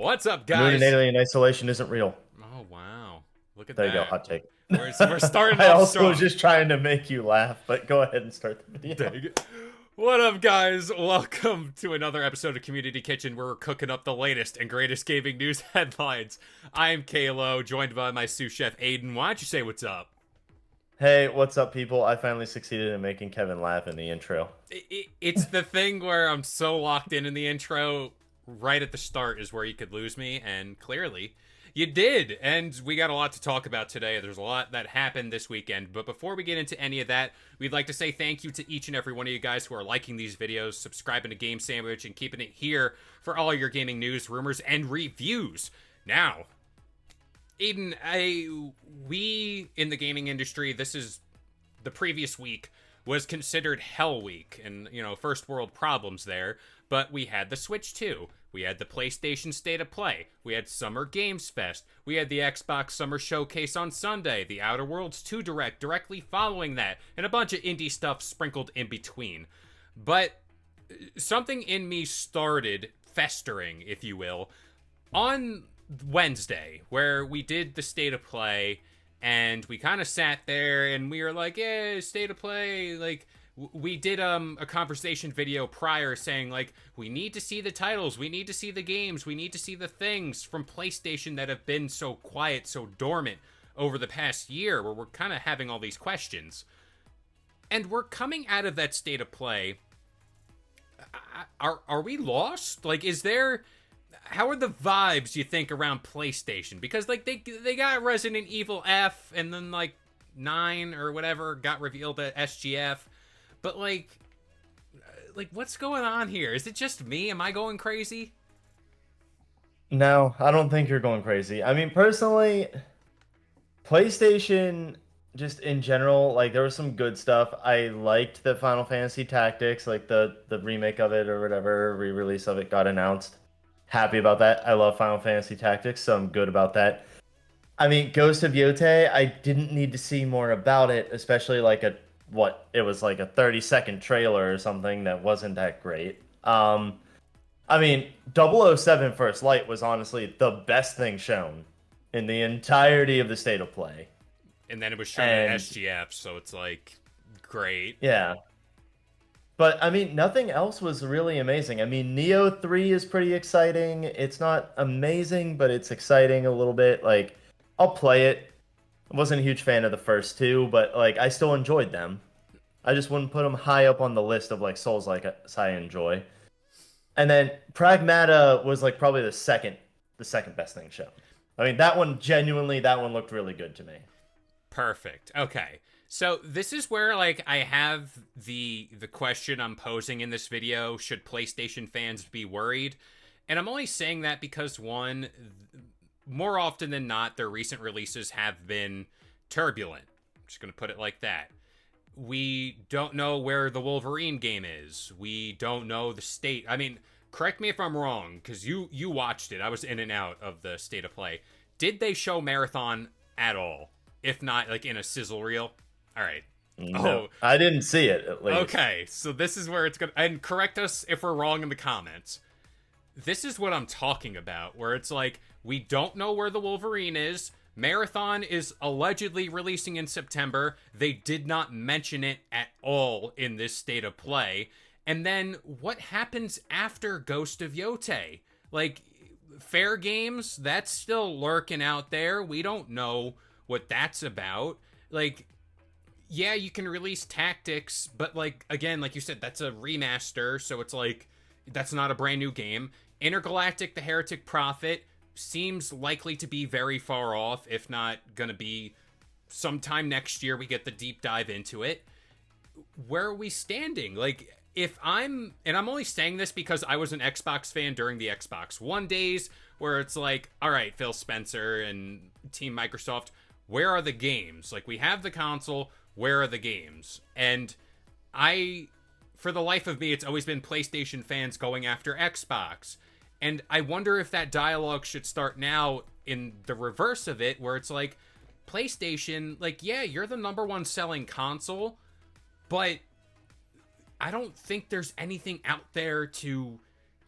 What's up, The moon and guys? alien isolation isn't real. Oh, wow. Look at There you go, that. hot take. We're starting I off also was strong. just trying to make you laugh, but go ahead and start the video. Dang it. What up, guys? Welcome to another episode of Community Kitchen where we're cooking up the latest and greatest gaming news headlines. I'm Kalo, joined by my sous chef, Aiden. Why don't you say what's up? Hey, what's up, people? I finally succeeded in making Kevin laugh in the intro. It's the thing where I'm so locked in the intro, right at the start is where you could lose me, and clearly you did. And we got a lot to talk about today. There's a lot that happened this weekend. But before we get into any of that, we'd like to say thank you to each and every one of you guys who are liking these videos, subscribing to Game Sandwich, and keeping it here for all your gaming news, rumors, and reviews. Now, Aiden, we in the gaming industry, this is the previous week was considered Hell Week, and first world problems there. But we had the Switch 2, we had the PlayStation State of Play, we had Summer Games Fest, we had the Xbox Summer Showcase on Sunday, the Outer Worlds 2 Direct directly following that, and a bunch of indie stuff sprinkled in between. But something in me started festering, if you will, on Wednesday, where we did the State of Play, and we kind of sat there and we were like, yeah, State of Play. Like, we did a conversation video prior saying, like, we need to see the titles, we need to see the games, we need to see the things from PlayStation that have been so quiet, so dormant over the past year, where we're kind of having all these questions. And we're coming out of that State of Play. Are we lost? Like, is there... How are the vibes, you think, around PlayStation? Because, like, they got Resident Evil F, and then, like, 9 or whatever got revealed at SGF. But, like, what's going on here? Is it just me? Am I going crazy? No, I don't think you're going crazy. I mean, personally, PlayStation, just in general, like there was some good stuff. I liked the Final Fantasy Tactics, like the remake of it or whatever, re-release of it got announced. Happy about that. I love Final Fantasy Tactics, so I'm good about that. I mean, Ghost of Yote, I didn't need to see more about it, especially like it was like a 30-second trailer or something that wasn't that great. I mean, 007 First Light was honestly the best thing shown in the entirety of the State of Play. And then it was shown at And SGF, so it's like, great. yeah, but I mean, nothing else was really amazing. I mean, Neo 3 is pretty exciting. It's not amazing, but it's exciting a little bit. Like, I'll play it. I wasn't a huge fan of the first two, but like I still enjoyed them. I just wouldn't put them high up on the list of like Souls like I enjoy. And then Pragmata was like probably the second best thing shown. I mean, that one looked really good to me. Perfect. Okay. So this is where, like, I have the question I'm posing in this video: should PlayStation fans be worried? And I'm only saying that because, one, more often than not, their recent releases have been turbulent. I'm just gonna put it like that. We don't know where the Wolverine game is. We don't know the state. I mean, correct me if I'm wrong, because you watched it. I was in and out of the State of Play. Did they show Marathon at all? If not, like, in a sizzle reel? All right. No, Oh, I didn't see it at least. okay. So this is where it's gonna... And correct us if we're wrong in the comments. This is what I'm talking about, where it's like, we don't know where the Wolverine is. Marathon is allegedly releasing in September. They did not mention it at all in this State of Play. And then what happens after Ghost of Yote? Like, Fair Games, that's still lurking out there. We don't know what that's about. Like, yeah, you can release Tactics, but, like, again, like you said, that's a remaster, so it's like, that's not a brand new game. Intergalactic: The Heretic Prophet seems likely to be very far off, if not gonna be sometime next year we get the deep dive into it. Where are we standing? Like, if I'm... And I'm only saying this because I was an Xbox fan during the Xbox One days, where it's like, all right, Phil Spencer and Team Microsoft, where are the games? Like, we have the console, where are the games? And for the life of me, it's always been PlayStation fans going after Xbox. And I wonder if that dialogue should start now in the reverse of it, where it's like, PlayStation, like, yeah, you're the number one selling console, but I don't think there's anything out there to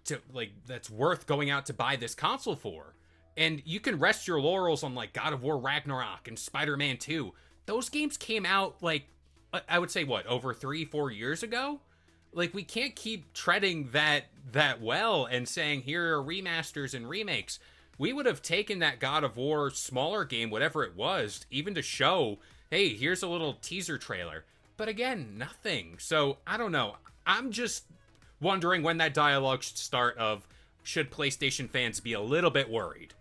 to like that's worth going out to buy this console for. And you can rest your laurels on like God of War Ragnarok and Spider-Man 2. Those games came out like I would say what, over 3-4 years ago? Like we can't keep treading that well and saying here are remasters and remakes. We would have taken that God of War smaller game, whatever it was, even to show, hey, here's a little teaser trailer. But again, nothing. So I don't know. I'm just wondering when that dialogue should start of should PlayStation fans be a little bit worried?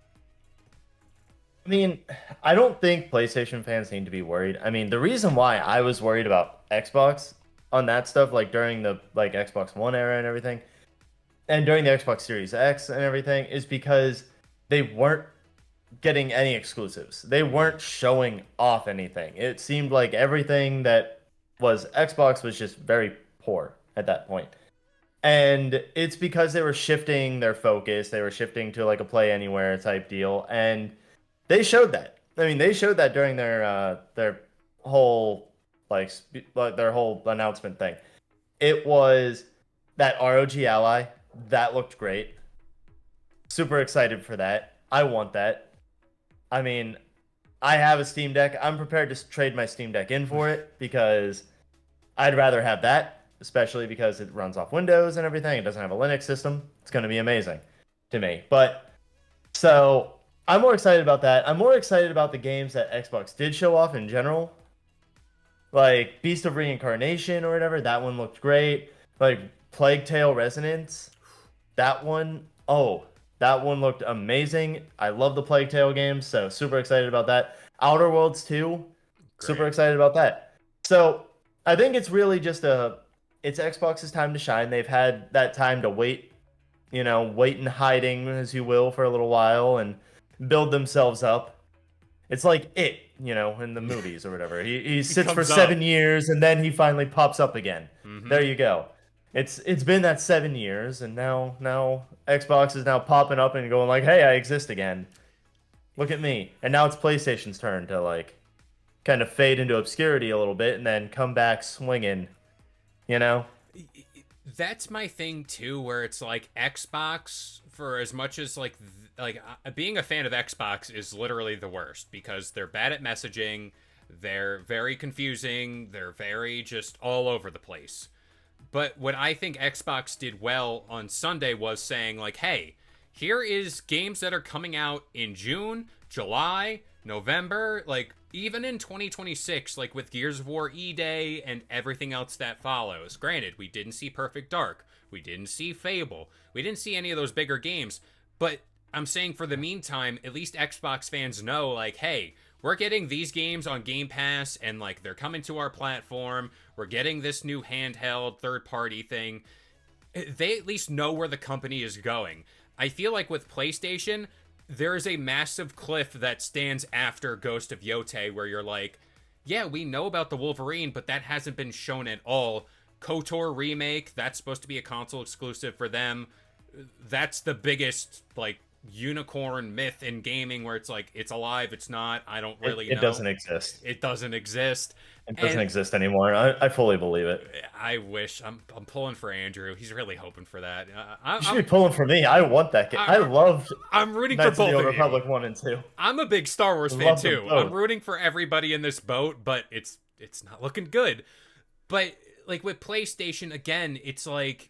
I mean, I don't think PlayStation fans need to be worried. I mean, the reason why I was worried about Xbox on that stuff, like during the like Xbox One era and everything, and during the Xbox Series X and everything, is because they weren't getting any exclusives. They weren't showing off anything. It seemed like everything that was Xbox was just very poor at that point. And it's because they were shifting their focus. They were shifting to like a play anywhere type deal, and they showed that. I mean, they showed that during their whole like their whole announcement thing. It was that ROG Ally that looked great. Super excited for that. I want that. I mean, I have a Steam Deck. I'm prepared to trade my Steam Deck in for it because I'd rather have that, especially because it runs off Windows and everything. It doesn't have a Linux system. It's going to be amazing to me. But so I'm more excited about that. I'm more excited about the games that Xbox did show off in general. Like Beast of Reincarnation or whatever. That one looked great. Like Plague Tale Resonance. That one, oh, that one looked amazing. I love the Plague Tale games, so super excited about that. Outer Worlds 2, super Great. excited about that. So I think it's really just it's Xbox's time to shine. They've had that time to wait, wait in hiding, as you will, for a little while and build themselves up. It's like in the movies or whatever. He He sits for comes up. 7 years and then he finally pops up again. Mm-hmm. There you go. It's been that 7 years, and now Xbox is now popping up and going like, "Hey, I exist again. Look at me." And now it's PlayStation's turn to like kind of fade into obscurity a little bit and then come back swinging. You know? That's my thing too, where it's like Xbox, for as much as being a fan of Xbox is literally the worst because they're bad at messaging, they're very confusing, they're very just all over the place. But what I think Xbox did well on Sunday was saying like, hey, here is games that are coming out in June, July, November, like even in 2026, like with Gears of War E-Day and everything else that follows. Granted, we didn't see Perfect Dark, we didn't see Fable, we didn't see any of those bigger games, but I'm saying for the meantime, at least Xbox fans know like, hey, we're getting these games on Game Pass and like they're coming to our platform. We're getting this new handheld third party thing. They at least know where the company is going. I feel like with PlayStation, there is a massive cliff that stands after Ghost of Yotei where you're like, yeah, we know about the Wolverine, but that hasn't been shown at all. KOTOR remake, that's supposed to be a console exclusive for them. That's the biggest like unicorn myth in gaming where it's like it's alive, it's not, I don't It, really it know. doesn't exist. It doesn't exist. It doesn't And exist anymore. I fully believe it. I wish I'm pulling for Andrew. He's really hoping for that. You should be pulling for me. I want that game. I I, loved I'm rooting for Knights of the both Old of you. Republic 1 and 2. I'm a big Star Wars fan Love them too. I'm both. rooting for everybody in this boat, but it's not looking good. But like with PlayStation again, it's like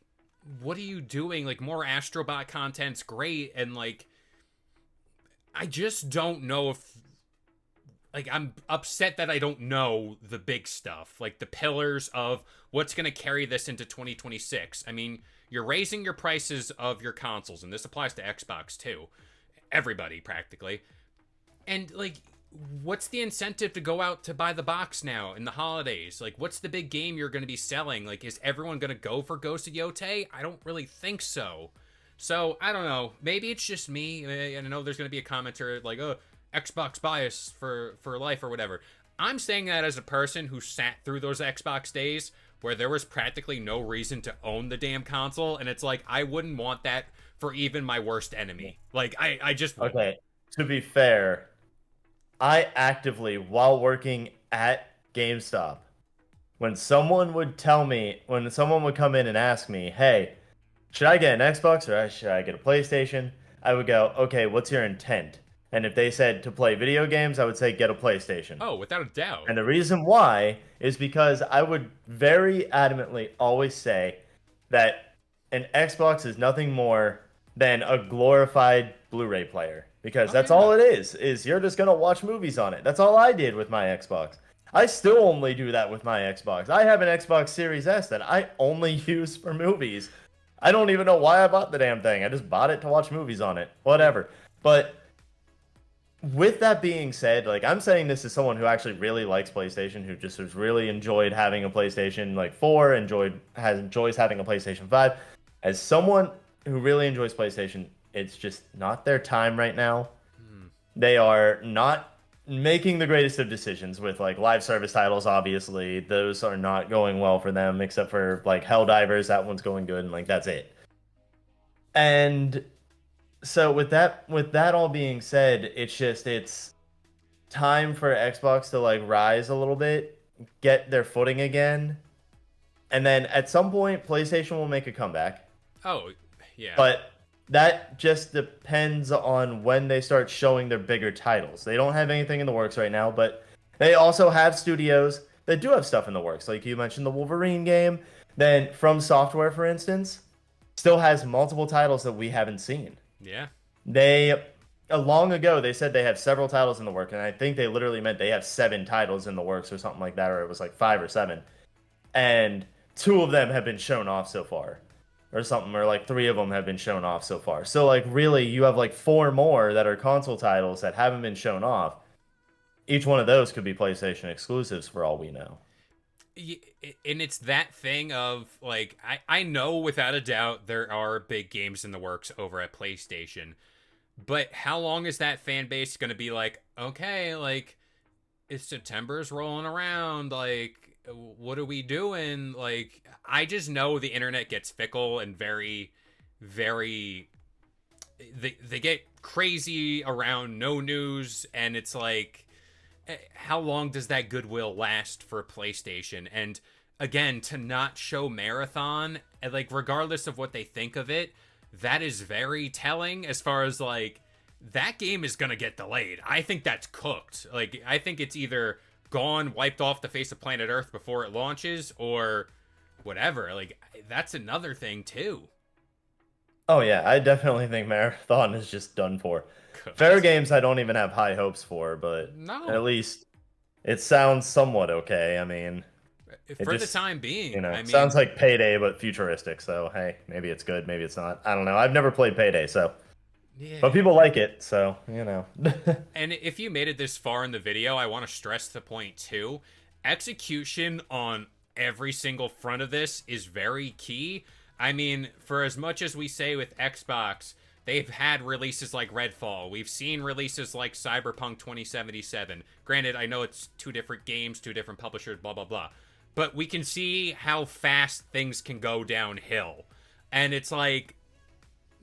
what are you doing? Like more Astrobot content's great and like I just don't know if like I'm upset that I don't know the big stuff, like the pillars of what's going to carry this into 2026. I mean, you're raising your prices of your consoles and this applies to Xbox too. Everybody practically. And like what's the incentive to go out to buy the box now in the holidays? Like what's the big game you're going to be selling? Like is everyone going to go for Ghost of Yotei? I don't really think so. So, I don't know. Maybe it's just me. I know there's going to be a commenter like, oh, Xbox bias for life or whatever. I'm saying that as a person who sat through those Xbox days where there was practically no reason to own the damn console. And it's like, I wouldn't want that for even my worst enemy. Like, I just wouldn't. Okay, to be fair, I actively, while working at GameStop, when someone would come in and ask me, hey, should I get an Xbox or should I get a PlayStation? I would go, okay, what's your intent? And if they said to play video games, I would say get a PlayStation. Oh, without a doubt. And the reason why is because I would very adamantly always say that an Xbox is nothing more than a glorified Blu-ray player because Oh that's yeah. all it is you're just going to watch movies on it. That's all I did with my Xbox. I still only do that with my Xbox. I have an Xbox Series S that I only use for movies. I don't even know why I bought the damn thing. I just bought it to watch movies on it. Whatever. But with that being said, like I'm saying this as someone who actually really likes PlayStation, who just has really enjoyed having a PlayStation like 4, enjoys having a PlayStation 5. As someone who really enjoys PlayStation, it's just not their time right now. Hmm. They are not making the greatest of decisions with like live service titles, obviously. Those are not going well for them, except for like Helldivers, that one's going good, and like that's it. And so with that all being said, it's time for Xbox to like rise a little bit, get their footing again, and then at some point PlayStation will make a comeback. Oh, yeah. But that just depends on when they start showing their bigger titles. They don't have anything in the works right now, but they also have studios that do have stuff in the works. Like you mentioned the Wolverine game, then From Software, for instance, still has multiple titles that we haven't seen. Yeah. They long ago they said they have several titles in the work, and I think they literally meant they have 7 titles in the works or something like that, or it was like 5 or 7, and 2 of them have been shown off so far, or something, or like 3 of them have been shown off so far. So like really, you have like 4 more that are console titles that haven't been shown off. Each one of those could be PlayStation exclusives for all we know. And it's that thing of like I know without a doubt there are big games in the works over at PlayStation, but how long is that fan base going to be like, okay, like if September's rolling around, like what are we doing? Like I just know the internet gets fickle and very they get crazy around no news, and it's like how long does that goodwill last for PlayStation? And again, to not show Marathon, and like regardless of what they think of it, that is very telling as far as like that game is gonna get delayed. I think that's cooked. Like I think it's either gone, wiped off the face of planet Earth before it launches, or whatever. Like that's another thing too. Oh yeah, I definitely think Marathon is just done for. Fair Cooked. Games I don't even have high hopes for, but at No, least it sounds somewhat okay. I mean, it for the just, time being. I sounds mean, like Payday but futuristic. So hey, maybe it's good, maybe it's not. I don't know. I've never played Payday, so but yeah. people like it, so And if you made it this far in the video, I want to stress the point too. Execution on every single front of this is very key. I mean, for as much as we say with Xbox, they've had releases like Redfall. We've seen releases like Cyberpunk 2077. Granted, I know it's 2 different games, 2 different publishers, blah, blah, blah. But we can see how fast things can go downhill. And it's like,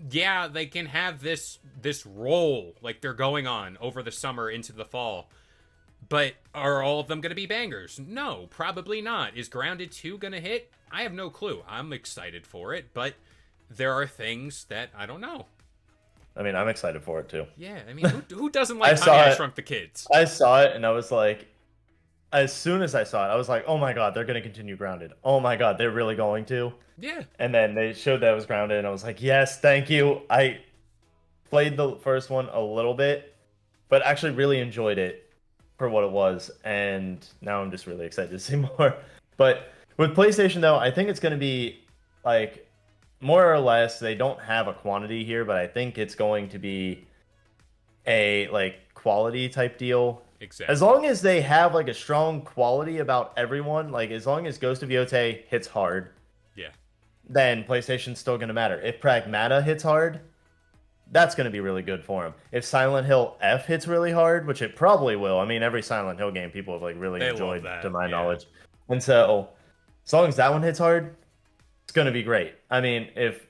yeah, they can have this roll like they're going on over the summer into the fall. But are all of them going to be bangers? No, probably not. Is Grounded 2 going to hit? I have no clue. I'm excited for it, but there are things that I don't know. I mean, I'm excited for it too. Yeah, I mean, who doesn't I like Honey, saw I it. Shrunk the Kids? I saw it and I was like, as soon as I saw it, I was like, oh my God, they're gonna continue Grounded. Oh my God, they're really going to. Yeah, And then they showed that it was Grounded, and I was like, yes, thank you. I played the first one a little bit, but actually really enjoyed it for what it was, and now I'm just really excited to see more. But with PlayStation though, I think it's going to be like more or less they don't have a quantity here, but I think it's going to be a like quality type deal. As exactly. long as they have like a strong quality about everyone, like as long as Ghost of Yotei hits hard, Yeah, then PlayStation's still going to matter. If Pragmata hits hard, that's going to be really good for him. If Silent Hill F hits really hard, which it probably will. I mean, every Silent Hill game people have like really they love enjoyed, to that. my Yeah, knowledge. And so, as long as that one hits hard, it's going to be great. I mean, if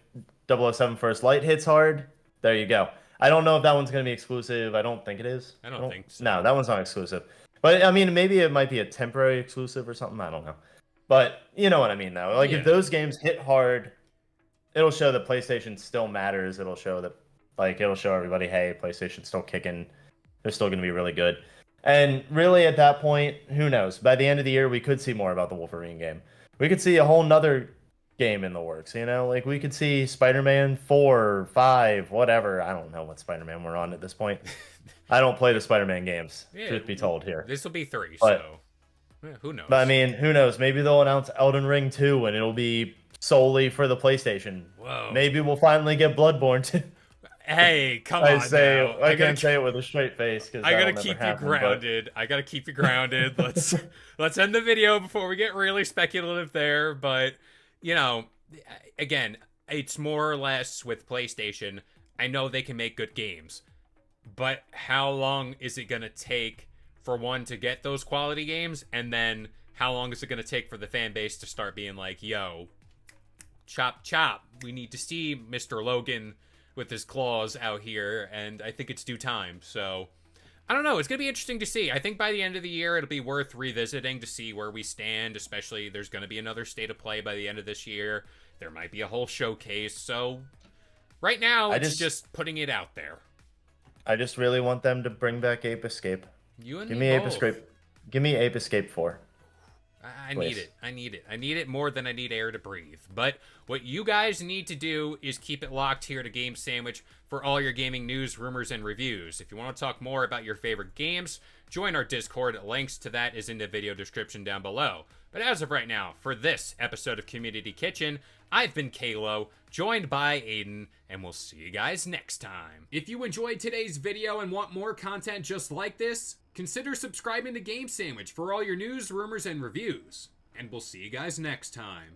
007 First Light hits hard, there you go. I don't know if that one's going to be exclusive. I don't think it is. I I don't don't. think No, so. that one's not exclusive. But I mean, maybe it might be a temporary exclusive or something. I don't know. But you know what I mean, though. Like if Yeah, those games hit hard, it'll show that PlayStation still matters. It'll show that it'll show everybody, hey, PlayStation's still kicking. They're still going to be really good. And really, at that point, who knows? By the end of the year, we could see more about the Wolverine game. We could see a whole nother game in the works. Like we could see Spider-Man 4, 5, whatever. I don't know what Spider-Man we're on at this point. I don't play the Spider-Man games, Yeah, truth be told here. this will be 3, But so yeah, who but I knows? mean, who knows? Maybe they'll announce Elden Ring 2 and it'll be solely for the PlayStation. Whoa. Maybe we'll finally get Bloodborne 2. Hey, come I on say now. I can't say it with a straight face because I that'll gotta never keep you happen. grounded. I gotta keep you grounded. Let's end the video before we get really speculative there. But you know, again, it's more or less with PlayStation. I know they can make good games, but how long is it gonna take for one to get those quality games, and then how long is it gonna take for the fan base to start being like, "Yo, chop chop, we need to see Mr. Logan with his claws out here," and I think it's due time. So I don't know, it's gonna be interesting to see. I think by the end of the year it'll be worth revisiting to see where we stand, especially there's gonna be another state of play by the end of this year. There might be a whole showcase. So right now it's just putting it out there. I just really want them to bring back Ape Escape. You and Give me me Ape both. Escape. Give me Ape Escape 4. I Please. need it. I need it. I need it more than I need air to breathe. But what you guys need to do is keep it locked here to Game Sandwich for all your gaming news, rumors, and reviews. If you want to talk more about your favorite games, join our Discord. Links to that is in the video description down below. But as of right now, for this episode of Community Kitchen, I've been Kalo, joined by Aiden, and we'll see you guys next time. If you enjoyed today's video and want more content just like this, consider subscribing to Game Sandwich for all your news, rumors, and reviews. And we'll see you guys next time.